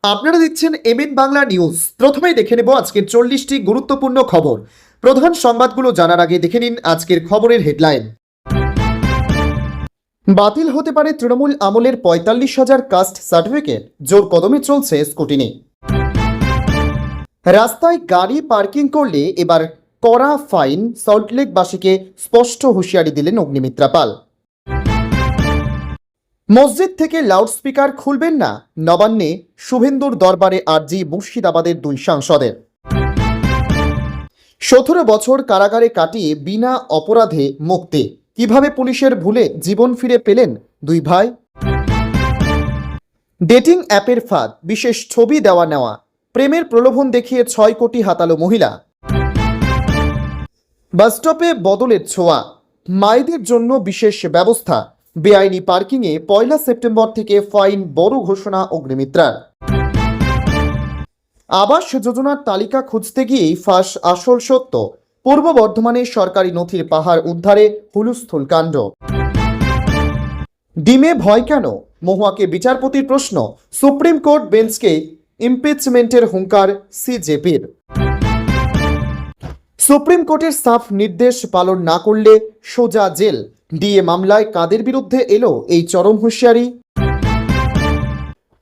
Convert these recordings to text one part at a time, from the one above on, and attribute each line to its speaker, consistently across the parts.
Speaker 1: আপনারা দেখছেন MN Bangla news. প্রথমেই দেখে নেব আজকের 40টি গুরুত্বপূর্ণ খবর। প্রধান সংবাদগুলো জানার আগে দেখে নিন আজকের খবরের হেডলাইন। বাতিল হতে পারে তৃণমূল আমলের ৪৫,০০০ কাস্ট সার্টিফিকেট, জোর কদমে চলছে স্ক্রুটিনি। রাস্তায় গাড়ি পার্কিং করলে এবার কড়া ফাইন, সল্টলেকবাসীকে স্পষ্ট হুঁশিয়ারি দিলেন অগ্নিমিত্রা পাল। মসজিদ থেকে লাউডস্পিকার খুলবেন না, নবান্নে শুভেন্দুর দরবারে আর্জি মুর্শিদাবাদের 2 সাংসদের। 17 বছর কারাগারে কাটিয়ে বিনা অপরাধে মুক্তি, কিভাবে পুলিশের ভুলে জীবন ফিরে পেলেন 2 ভাই। ডেটিং অ্যাপের ফাঁদ, বিশেষ ছবি দেওয়া নেওয়া, প্রেমের প্রলোভন দেখিয়ে 6 কোটি হাতালো মহিলা। বাসস্টপে বদলের ছোঁয়া, মায়েদের জন্য বিশেষ ব্যবস্থা, বেআইনি পার্কিংয়ে 1 সেপ্টেম্বর থেকে ফাইন, বড় ঘোষণা অগ্নিমিত্রার। আবাস যোজনার তালিকা খুঁজতে গিয়েই ফাঁস আসল সত্য, পূর্ব বর্ধমানে সরকারি নথির পাহাড় উদ্ধারে হুলস্থুল কাণ্ড। ডিমে ভয় কেন, মহুয়াকে বিচারপতির প্রশ্ন, সুপ্রিম কোর্ট বেঞ্চকে ইমপিচমেন্টের হুঙ্কার সিজেপির। সুপ্রিম কোর্টের সাফ নির্দেশ পালন না করলে সোজা জেল, ডিএ মামলায় কাদের বিরুদ্ধে এলো এই চরম হুঁশিয়ারি।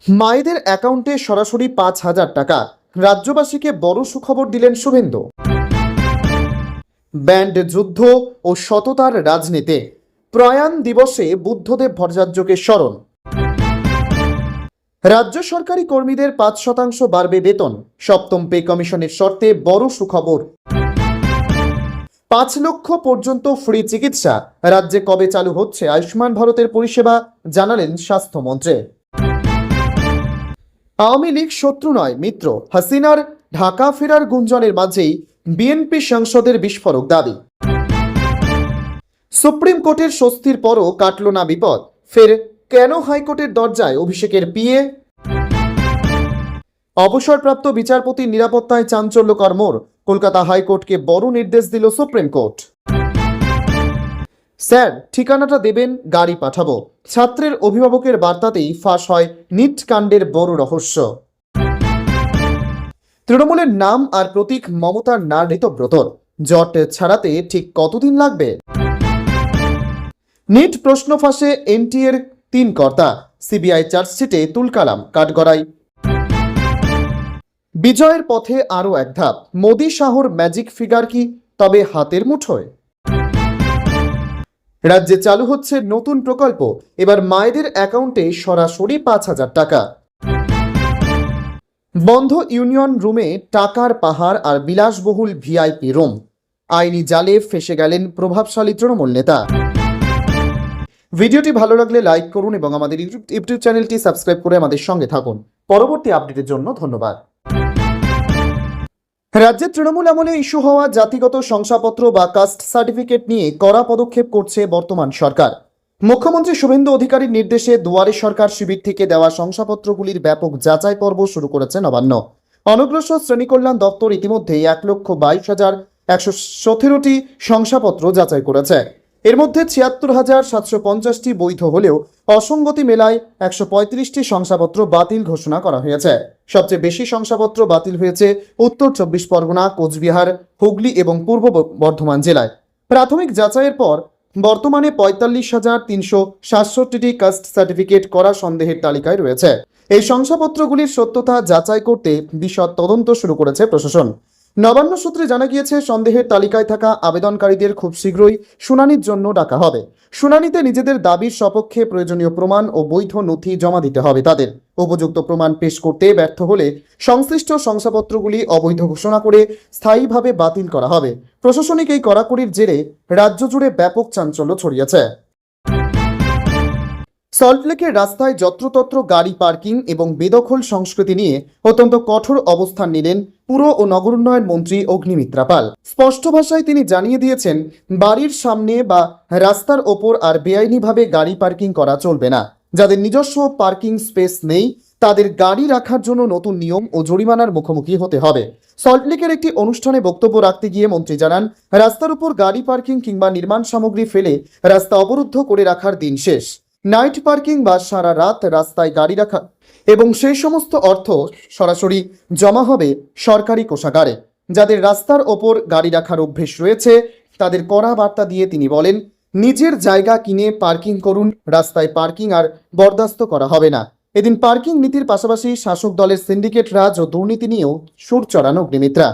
Speaker 1: মায়েদের অ্যাকাউন্টে সরাসরি 5,000 টাকা, রাজ্যবাসীকে বড় সুখবর দিলেন শুভেন্দু। ব্যান্ড যুদ্ধ ও সততার রাজনীতি, প্রয়াণ দিবসে বুদ্ধদেব ভট্টাচার্যকে স্মরণ। রাজ্য সরকারি কর্মীদের 5% বাড়বে বেতন, 7ম পে কমিশনের শর্তে বড় সুখবর। 5 লক্ষ পর্যন্ত ফ্রি চিকিৎসা, রাজ্যে কবে চালু হচ্ছে আয়ুষ্মান ভারতের পরিষেবা, জানালেন স্বাস্থ্যমন্ত্রী। আওয়ামী লীগ শত্রু নয় মিত্র, হাসিনার ঢাকা ফেরার গুঞ্জনের মাঝেই বিএনপি সাংসদের বিস্ফোরক দাবি। সুপ্রিম কোর্টের স্বস্তির পরও কাটল না বিপদ, ফের কেন হাইকোর্টের দরজায় অভিষেকের পিএ। অবসরপ্রাপ্ত বিচারপতির নিরাপত্তায় চাঞ্চল্যকর মোড়, কলকাতা হাইকোর্টকে বড় নির্দেশ দিল সুপ্রিম কোর্ট। স্যার ঠিকানাটা দেবেন, গাড়ি পাঠাবো, ছাত্রের অভিভাবকের বার্তাতেই ফাঁস হয় নিট কাণ্ডের বড় রহস্য। তৃণমূলের নাম আর প্রতীক মমতার না ঋতব্রতর, জট ছাড়াতে ঠিক কতদিন লাগবে। নিট প্রশ্ন ফাঁসে এনটিএর 3 কর্তা, সিবিআই চার্জশিটে তুলকালাম কাঠগড়াই। বিজয়ের পথে আরও এক ধাপ, মোদি শাহর ম্যাজিক ফিগার কি তবে হাতের মুঠোয়। রাজ্যে চালু হচ্ছে নতুন প্রকল্প, এবার মায়েদের অ্যাকাউন্টে সরাসরি 5,000 টাকা। বন্ধ ইউনিয়ন রুমে টাকার পাহাড় আর বিলাসবহুল ভিআইপি রুম, আইনি জালে ফেসে গেলেন প্রভাবশালী তৃণমূল নেতা। ভিডিওটি ভালো লাগলে লাইক করুন এবং আমাদের ইউটিউব চ্যানেলটি সাবস্ক্রাইব করে আমাদের সঙ্গে থাকুন। পরবর্তী আপডেটের জন্য ধন্যবাদ। রাজ্যের তৃণমূল আমলে ইস্যু হওয়া জাতিগত শংসাপত্র বা কাস্ট সার্টিফিকেট নিয়ে কড়া পদক্ষেপ করছে বর্তমান সরকার। মুখ্যমন্ত্রী শুভেন্দু অধিকারীর নির্দেশে দুয়ারে সরকার শিবির থেকে দেওয়া শংসাপত্রগুলির ব্যাপক যাচাই পর্ব শুরু করেছে নবান্ন। অনগ্রসর শ্রেণী কল্যাণ দপ্তর ইতিমধ্যেই 1,22,117টি শংসাপত্র যাচাই করেছে। এর মধ্যে ৭৬,৭৫০টি বৈধ হলেও অসঙ্গতি মেলায় 135টি শংসাপত্র বাতিল ঘোষণা করা হয়েছে। সবচেয়ে বেশি শংসাপত্র বাতিল হয়েছে উত্তর 24 পরগনা, কোচবিহার, হুগলি এবং পূর্ব বর্ধমান জেলায়। প্রাথমিক যাচাইয়ের পর বর্তমানে ৪৫,৩৬৭টি কাস্ট সার্টিফিকেট করা সন্দেহের তালিকায় রয়েছে। এই শংসাপত্রগুলির সত্যতা যাচাই করতে বিশদ তদন্ত শুরু করেছে প্রশাসন। নবান্ন সূত্রে জানা গিয়েছে, সন্দেহের তালিকায় থাকা আবেদনকারীদের খুব শীঘ্রই শুনানির জন্য ডাকা হবে। শুনানিতে নিজেদের দাবির সপক্ষে প্রয়োজনীয় প্রমাণ ও বৈধ নথি জমা দিতে হবে তাদের। উপযুক্ত প্রমাণ পেশ করতে ব্যর্থ হলে সংশ্লিষ্ট শংসাপত্রগুলি অবৈধ ঘোষণা করে স্থায়ীভাবে বাতিল করা হবে। প্রশাসনিক এই কড়াকড়ির জেরে রাজ্য জুড়ে ব্যাপক চাঞ্চল্য ছড়িয়েছে। সল্টলেকের রাস্তায় যত্রতত্র গাড়ি পার্কিং এবং বেদখল সংস্কৃতি নিয়ে অত্যন্ত কঠোর অবস্থান নিলেন পুর ও নগর উন্নয়ন মন্ত্রী অগ্নিমিত্রা পাল। স্পষ্ট ভাষায় তিনি জানিয়ে দিয়েছেন, বাড়ির সামনে বা রাস্তার ওপর আর বেআইনিভাবে গাড়ি পার্কিং করা চলবে না। যাদের নিজস্ব পার্কিং স্পেস নেই তাদের গাড়ি রাখার জন্য নতুন নিয়ম ও জরিমানার মুখোমুখি হতে হবে। সল্টলেকের একটি অনুষ্ঠানে বক্তব্য রাখতে গিয়ে মন্ত্রী জানান, রাস্তার উপর গাড়ি পার্কিং কিংবা নির্মাণ সামগ্রী ফেলে রাস্তা অবরুদ্ধ করে রাখার দিন শেষ। নাইট পার্কিং বা সারা রাত রাস্তায় গাড়ি রাখা এবং সেই সমস্ত অর্থ সরাসরি জমা হবে সরকারি কোষাগারে। যাদের রাস্তার ওপর গাড়ি রাখার অভ্যেস রয়েছে তাদের কড়া বার্তা দিয়ে তিনি বলেন, নিজের জায়গা কিনে পার্কিং করুন, রাস্তায় পার্কিং আর বরদাস্ত করা হবে না। এদিন পার্কিং নীতির পাশাপাশি শাসক দলের সিন্ডিকেট রাজ ও দুর্নীতি নিয়েও সুর চড়ান অগ্নিমিত্রা।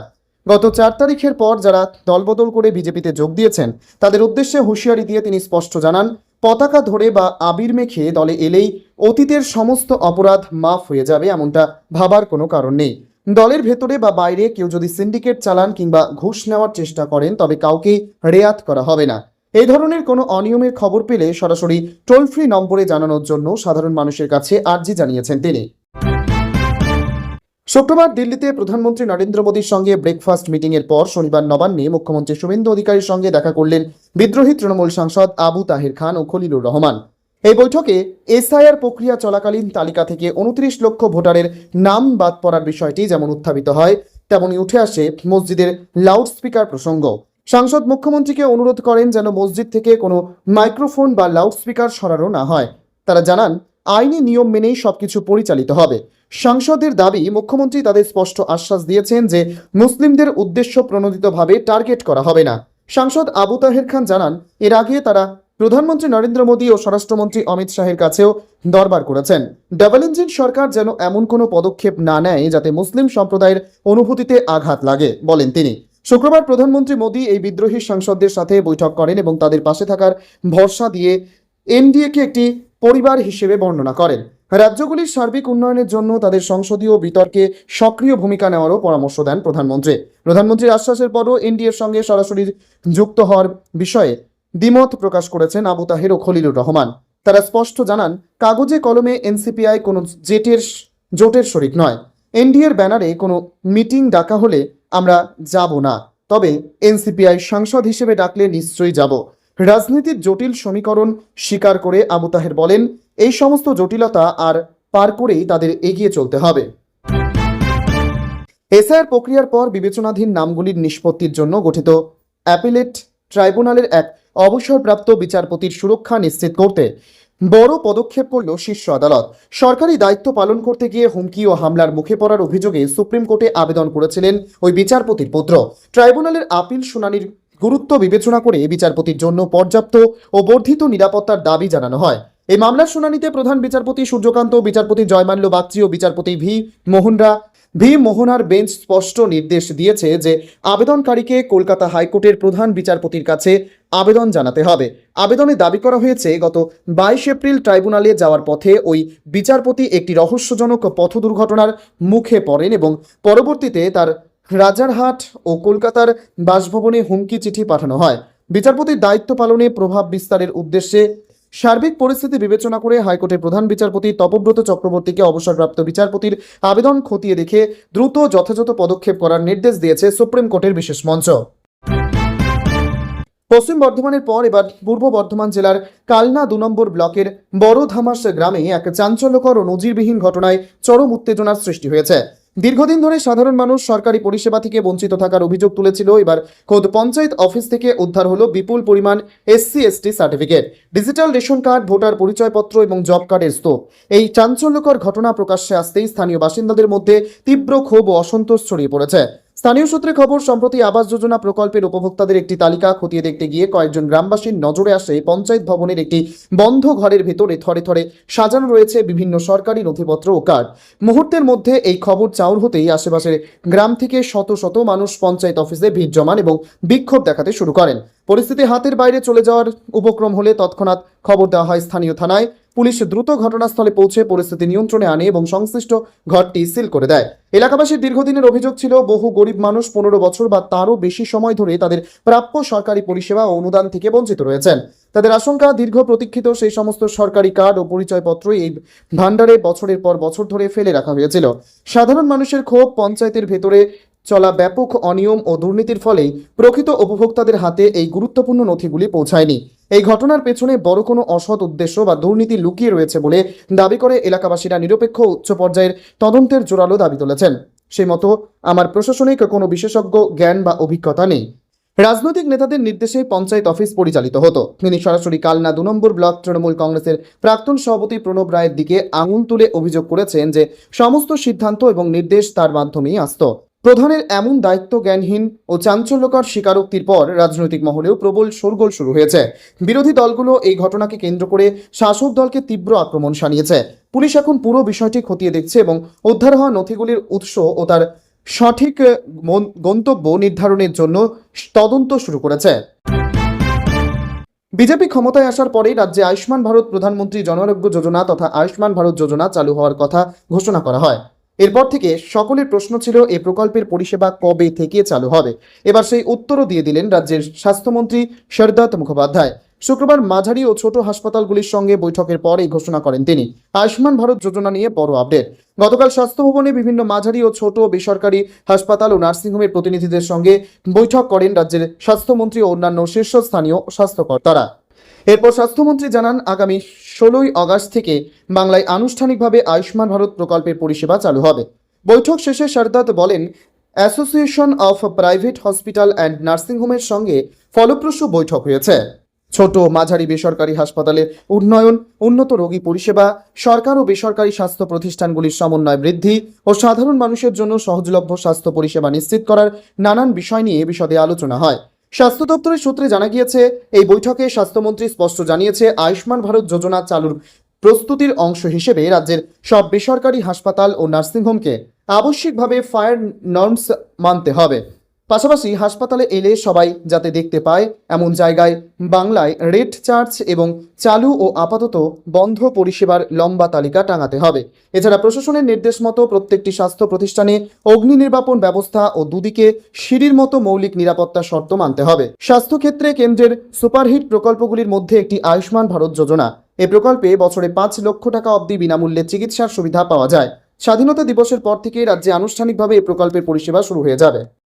Speaker 1: গত 4 তারিখের পর যারা দলবদল করে বিজেপিতে যোগ দিয়েছেন তাদের উদ্দেশ্যে হুঁশিয়ারি দিয়ে তিনি স্পষ্ট জানান, পতাকা ধরে বা আবির মেখে দলে এলেই অতীতের সমস্ত অপরাধ মাফ হয়ে যাবে এমনটা ভাবার কোনো কারণ নেই। দলের ভেতরে বা বাইরে কেউ যদি সিন্ডিকেট চালান কিংবা ঘুষ নেওয়ার চেষ্টা করেন তবে কাউকেই রেয়াত করা হবে না। এই ধরনের কোনো অনিয়মের খবর পেলে সরাসরি টোল ফ্রি নম্বরে জানানোর জন্য সাধারণ মানুষের কাছে আর্জি জানিয়েছেন তিনি। শুক্রবার দিল্লিতে প্রধানমন্ত্রী নরেন্দ্র মোদীর সঙ্গে ব্রেকফাস্ট মিটিংয়ের পর শনিবার নবান্নে মুখ্যমন্ত্রী শুভেন্দু অধিকারীর সঙ্গে দেখা করলেন বিদ্রোহী তৃণমূল সাংসদ আবু তাহের খান ও খলিলুর রহমান। এই বৈঠকে এসআইআর প্রক্রিয়া চলাকালীন তালিকা থেকে 29 লক্ষ ভোটারের নাম বাদ পড়ার বিষয়টি যেমন উত্থাপিত হয় তেমনি উঠে আসে মসজিদের লাউডস্পিকার প্রসঙ্গ। সাংসদ মুখ্যমন্ত্রীকে অনুরোধ করেন যেন মসজিদ থেকে কোনো মাইক্রোফোন বা লাউডস্পিকার সরানো না হয়। তারা জানান, আইনি নিয়ম মেনেই সবকিছু পরিচালিত হবে। সাংসদের দাবি, মুখ্যমন্ত্রী তাদের স্পষ্ট আশ্বাস দিয়েছেন যে মুসলিমদের উদ্দেশ্য প্রণোদিতভাবে টার্গেট করা হবে না। সাংসদ আবু তাহের খান জানান, এর আগে তারা প্রধানমন্ত্রী নরেন্দ্র মোদী ও স্বরাষ্ট্রমন্ত্রী অমিত শাহের কাছেও দরবার করেছেন। ডাবল ইঞ্জিন সরকার যেন এমন কোনো পদক্ষেপ না নেয় যাতে মুসলিম সম্প্রদায়ের অনুভূতিতে আঘাত লাগে, বলেন তিনি। শুক্রবার প্রধানমন্ত্রী মোদী এই বিদ্রোহী সাংসদদের সাথে বৈঠক করেন এবং তাদের পাশে থাকার ভরসা দিয়ে এনডিএকে একটি পরিবার হিসেবে বর্ণনা করেন। রাজ্যগুলির সার্বিক উন্নয়নের জন্য তাদের সংসদীয় বিতর্কে সক্রিয় ভূমিকা নেওয়ারও পরামর্শ দেন প্রধানমন্ত্রী। প্রধানমন্ত্রীর আশ্বাসের পরও এনডিএর সঙ্গে সরাসরি যুক্ত হওয়ার বিষয়ে দ্বিমত প্রকাশ করেছেন আবু তাহের ও খলিলুর রহমান। তারা স্পষ্ট জানান, কাগজে কলমে এনসিপিআই কোনো জোটের শরিক নয়। এনডিএর ব্যানারে কোনো মিটিং ডাকা হলে আমরা যাব না, তবে এনসিপিআই সাংসদ হিসেবে ডাকলে নিশ্চয়ই যাব। রাজনীতির জটিল সমীকরণ স্বীকার করে আবু তাহের বলেন, এই সমস্ত জটিলতা আর পার করেই তাদের এগিয়ে চলতে হবে। এসআইআর প্রক্রিয়ার পর বিবেচনাধীন নামগুলির নিষ্পত্তির জন্য গঠিত অ্যাপিলেট ট্রাইব্যুনালের এক অবসরপ্রাপ্ত বিচারপতির সুরক্ষা নিশ্চিত করতে বড় পদক্ষেপ করল শীর্ষ আদালত। সরকারি দায়িত্ব পালন করতে গিয়ে হুমকি ও হামলার মুখে পড়ার অভিযোগে সুপ্রিম কোর্টে আবেদন করেছিলেন ওই বিচারপতির পুত্র। ট্রাইব্যুনালের আপিল শুনানির গুরুত্ব বিবেচনা করে বিচারপতির জন্য পর্যাপ্ত ও বর্ধিত নিরাপত্তার দাবি জানানো হয়। এই মামলার শুনানিতে প্রধান বিচারপতি সূর্যকান্ত, বিচারপতি জয়মাল্য বাগচি ও বিচারপতি ভি মোহনার বেঞ্চ স্পষ্ট নির্দেশ দিয়েছে যে আবেদনকারীকে কলকাতা হাইকোর্টের প্রধান বিচারপতির কাছে আবেদন জানাতে হবে। আবেদনে দাবি করা হয়েছে, গত 22 এপ্রিল ট্রাইব্যুনালে যাওয়ার পথে ওই বিচারপতি একটি রহস্যজনক পথ দুর্ঘটনার মুখে পড়েন এবং পরবর্তীতে তার রাজারহাট ও কলকাতার বাসভবনে হুমকি চিঠি পাঠানো হয়। বিচারপতির দায়িত্ব পালনে প্রভাব বিস্তারের উদ্দেশ্যে সার্বিক পরিস্থিতি বিবেচনা করে হাইকোর্টের প্রধান বিচারপতি তপব্রত চক্রবর্তীকে অবসরপ্রাপ্ত বিচারপতির আবেদন খতিয়ে দেখে দ্রুত যথাযথ পদক্ষেপ করার নির্দেশ দিয়েছে সুপ্রিম কোর্টের বিশেষ মঞ্চ। পশ্চিম বর্ধমানের পর এবার পূর্ব বর্ধমান জেলার কালনা 2 নম্বর ব্লকের বড় ধামাস গ্রামে এক চাঞ্চল্যকর ও নজিরবিহীন ঘটনায় চরম উত্তেজনার সৃষ্টি হয়েছে। দীর্ঘদিন ধরে সাধারণ মানুষ সরকারি পরিষেবা থেকে বঞ্চিত থাকার অভিযোগ তুলেছিল। এবার খোদ পঞ্চায়েত অফিস থেকে উদ্ধার হলো বিপুল পরিমাণ SC/ST certificate, digital ration card, voter পরিচয়পত্র এবং জব কার্ডের স্তূপ। এই চাঞ্চল্যকর ঘটনা প্রকাশ্যে আসতেই স্থানীয় বাসিন্দাদের মধ্যে তীব্র ক্ষোভ ও অসন্তোষ ছড়িয়ে পড়েছে। স্থানীয় সূত্রে খবর, সম্প্রতি আবাস যোজনা প্রকল্পের উপভোক্তাদের একটি তালিকা খতিয়ে দেখতে গিয়ে কয়েকজন গ্রামবাসীর নজরে আসে পঞ্চায়েত ভবনের একটি বন্ধ ঘরের ভেতরে থরে থরে সাজানো রয়েছে বিভিন্ন সরকারি নথিপত্র ও কার্ড। মুহূর্তের মধ্যে এই খবর চাউর হতেই আশেপাশের গ্রাম থেকে শত শত মানুষ পঞ্চায়েত অফিসে ভিড় জমান এবং বিক্ষোভ দেখাতে শুরু করেন। পরিস্থিতি হাতের বাইরে চলে যাওয়ার উপক্রম হলে তৎক্ষণাৎ খবর দেওয়া হয় স্থানীয় থানায়। পুলিশ দ্রুত ঘটনাস্থলে পৌঁছে পরিস্থিতি নিয়ন্ত্রণে আনে এবং সংশ্লিষ্ট ঘরটি সিল করে দেয়। এলাকাবাসীর দীর্ঘদিনের অভিযোগ ছিল, বহু গরিব মানুষ 15 বছর বা তারও বেশি সময় ধরে তাদের প্রাপ্য সরকারি পরিষেবা ও অনুদান থেকে বঞ্চিত রয়েছেন। তাদের আশঙ্কা, দীর্ঘ প্রতীক্ষিত সেই সমস্ত সরকারি কার্ড ও পরিচয়পত্র এই ভান্ডারে বছরের পর বছর ধরে ফেলে রাখা হয়েছিল। সাধারণ মানুষের ক্ষোভ, পঞ্চায়েতের ভেতরে চলা ব্যাপক অনিয়ম ও দুর্নীতির ফলেই প্রকৃত উপভোক্তাদের হাতে এই গুরুত্বপূর্ণ নথিগুলি পৌঁছায়নি। এই ঘটনার পেছনে বড় কোনো অসৎ উদ্দেশ্য বা দুর্নীতি লুকিয়ে রয়েছে বলে দাবি করে এলাকাবাসীরা নিরপেক্ষ উচ্চ পর্যায়ের তদন্তের জোরালো দাবি তুলেছেন। সেই মতো আমার প্রশাসনিক কোনো বিশেষজ্ঞ জ্ঞান বা অভিজ্ঞতা নেই। রাজনৈতিক নেতাদের নির্দেশে পঞ্চায়েত অফিস পরিচালিত হতো। তিনি সরাসরি কালনা 2 নম্বর ব্লক তৃণমূল কংগ্রেসের প্রাক্তন সভাপতি প্রণব রায়ের দিকে আঙুল তুলে অভিযোগ করেছেন যে সমস্ত সিদ্ধান্ত এবং নির্দেশ তার মাধ্যমেই আসত। প্রধানের এমন দায়িত্ব জ্ঞানহীন ও চাঞ্চল্যকর স্বীকারোক্তির পর রাজনৈতিক মহলেও প্রবল শোরগোল শুরু হয়েছে। বিরোধী দলগুলো এই ঘটনাকে কেন্দ্র করে শাসক দলকে তীব্র আক্রমণ শানিয়েছে। পুলিশ এখন পুরো বিষয়টি খতিয়ে দেখছে এবং উদ্ধার হওয়া নথিগুলির উৎস ও তার সঠিক গন্তব্য নির্ধারণের জন্য তদন্ত শুরু করেছে। বিজেপি ক্ষমতায় আসার পরেই রাজ্যে আয়ুষ্মান ভারত প্রধানমন্ত্রী জন আরোগ্য যোজনা তথা আয়ুষ্মান ভারত যোজনা চালু হওয়ার কথা ঘোষণা করা হয়। এরপর থেকে সকলের প্রশ্ন ছিল এই প্রকল্পের পরিষেবা কবে থেকে চালু হবে। এবার সেই উত্তরও দিয়ে দিলেন রাজ্যের স্বাস্থ্যমন্ত্রী সিদ্ধার্থ মুখোপাধ্যায়। শুক্রবার মাঝারি ও ছোট হাসপাতালগুলির সঙ্গে বৈঠকের পর এই ঘোষণা করেন তিনি। আয়ুষ্মান ভারত যোজনা নিয়ে বড় আপডেট। গতকাল স্বাস্থ্য ভবনে বিভিন্ন মাঝারি ও ছোট বেসরকারি হাসপাতাল ও নার্সিংহোমের প্রতিনিধিদের সঙ্গে বৈঠক করেন রাজ্যের স্বাস্থ্যমন্ত্রী ও অন্যান্য শীর্ষস্থানীয় স্বাস্থ্যকর্তারা। এরপর স্বাস্থ্যমন্ত্রী জানান, আগামী 16ই আগস্ট থেকে বাংলায় আনুষ্ঠানিকভাবে আয়ুষ্মান ভারত প্রকল্পের পরিষেবা চালু হবে। বৈঠক শেষে সিদ্ধার্থ বলেন, association of private hospital and নার্সিংহোমের সঙ্গে ফলপ্রসূ বৈঠক হয়েছে। ছোট মাঝারি বেসরকারি হাসপাতালের উন্নয়ন, উন্নত রোগী পরিষেবা, সরকার ও বেসরকারি স্বাস্থ্য প্রতিষ্ঠানগুলির সমন্বয় বৃদ্ধি ও সাধারণ মানুষের জন্য সহজলভ্য স্বাস্থ্য পরিষেবা নিশ্চিত করার নানান বিষয় নিয়ে বিশদে আলোচনা হয়। স্বাস্থ্য দপ্তরের সূত্রে জানা গিয়েছে, এই বৈঠকে স্বাস্থ্যমন্ত্রী স্পষ্ট জানিয়েছে, আয়ুষ্মান ভারত যোজনা চালুর প্রস্তুতির অংশ হিসেবে রাজ্যের সব বেসরকারি হাসপাতাল ও নার্সিংহোমকে আবশ্যিকভাবে ফায়ার নর্মস মানতে হবে। পাশাপাশি হাসপাতালে এলে সবাই যাতে দেখতে পায় এমন জায়গায় বাংলায় রেড চার্জ এবং চালু ও আপাতত বন্ধ পরিষেবার লম্বা তালিকা টাঙাতে হবে। এছাড়া প্রশাসনের নির্দেশ মতো প্রত্যেকটি স্বাস্থ্য প্রতিষ্ঠানে অগ্নি নির্বাপন ব্যবস্থা ও দুদিকে সিঁড়ির মতো মৌলিক নিরাপত্তা শর্ত মানতে হবে। স্বাস্থ্যক্ষেত্রে কেন্দ্রের সুপারহিট প্রকল্পগুলির মধ্যে একটি আয়ুষ্মান ভারত যোজনা। এই প্রকল্পে বছরে 5 লক্ষ টাকা অবধি বিনামূল্যে চিকিৎসার সুবিধা পাওয়া যায়। স্বাধীনতা দিবসের পর থেকে রাজ্যে আনুষ্ঠানিকভাবে এই প্রকল্পের পরিষেবা শুরু হয়ে যাবে।